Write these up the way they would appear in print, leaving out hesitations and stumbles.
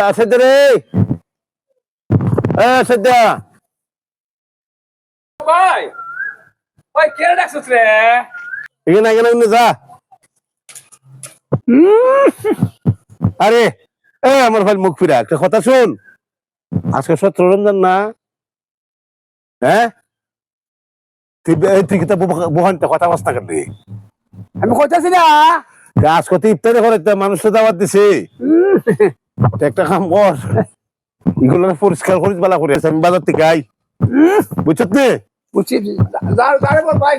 আছে তো রে। সদ্যা ভাই ভাই কে ডাকছস রে? এখানে এখানে যা। আরে আমার ভাই মুখ ফিরা একটা কথা শুন। আজকে 17 রমজান না? হ্যাঁ, তুই কিন্তু বহানটা কথা বস না কেন? আমি কইতাছি না। আজ কত ইফতারে করে মানুষের দাওয়াত দিছে। একটা কাম কর, এগুলো পরিষ্কার করিস বালা করে আমি বাজার থেকে আই, বুঝছত নে? বুঝছি দাঁড়ে বল ভাই।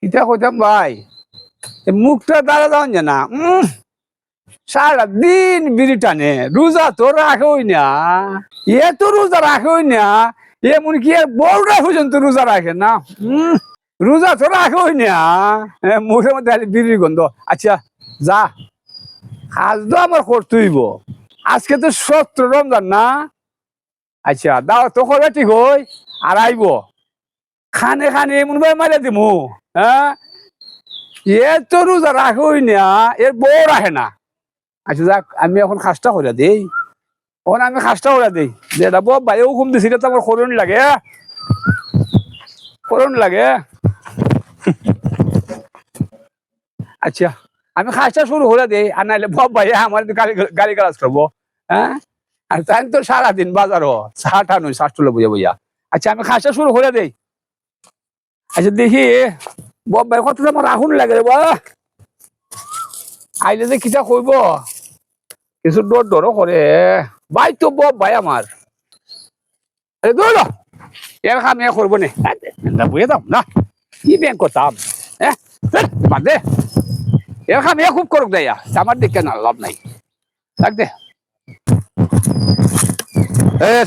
কিতা কইতাম ভাই, মুখটা দাঁড়া যাওয়ান জানা। সারা দিন বিড়ি টানে, রোজা তো রাখেই না। এ তো রোজা রাখেই না, এমনকি বড়রা পর্যন্ত রোজা রাখে না। রোজা তো রাখেই না, মুখের মধ্যে খালি বিড়ির গন্ধ। আচ্ছা যা, কাজ তো আমার করতে হইব। আজকে তো 17 রমজান না? আচ্ছা দাও তো করবে ঠিক হই, আর আইব খানে খানে এমন ভাবে মারিয়া দিমু। হ্যাঁ, এ তো রোজা রাখেই না, এর বউ রাখে না। আচ্ছা যাক, আমি এখন খাসটা করে দেই। এখন আমি খাসটা করে দেই, যেটা বউ ভাইও হুকুম দিছি, এটা তো আমার করণ লাগে, করণ লাগে। আচ্ছা আমি খাসটা শুরু করে দেই, আর নাহলে বউ ভাই আমার গালি গালাজ করবো। হ্যাঁ, আর তাই তো সারাদিন বাজারও চাটা নই শাসটুলো বুঝে বুঝা। আচ্ছা আমি খাসটা শুরু করে দেই। আচ্ছা দেখি বউ ভাই কত আমার রাহুল লাগে রে বা, আইলে যে কিটা কইব, কিছু ডর ডরও করে। ভাই তো বউ ভাই আমার, আরে দৌড় এর কাম এ করবো নে, বুঝে দাম না কি ব্যাংক করতাম। হ্যাঁ বাদ দে, এর কাম এ খুব করুক দেয়া, আমার দিকে না লাভ নাই, থাক দে।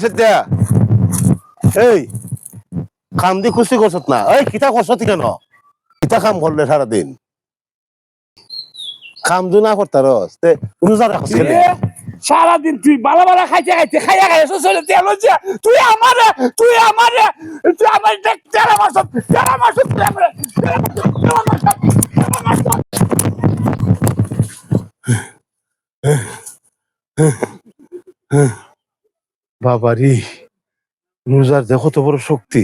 সত্যা এই কাম দি খুশি করছত না? এই কিতা করছত কেন? কিতা কাম করলে সারাদিন কাম দু না করতারস তে রোজা রাখছ কেন? সারাদিন তুই বালা বালা খাইতে খাইতে খাইয়া খাইয়া চলে তেল হচ্ছে। তুই আমার তুই আমার তুই আমার তেরা মাস তেরা মাস বাবারি, রোজার যে কত বড় শক্তি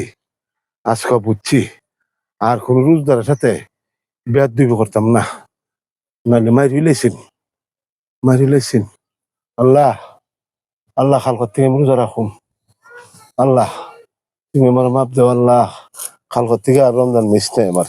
আজকে বুঝছি। আর কোন রোজদারের সাথে বেয়াদবি করতাম না, নাহলে মারি লইছেন। আল্লাহ আল্লাহ খালকত থেকে আমি রোজা রাখুম। আল্লাহ তুমি আমার মাপ দেও, আল্লাহ খালকত থেকে আর রমজান মিস নেই আমার।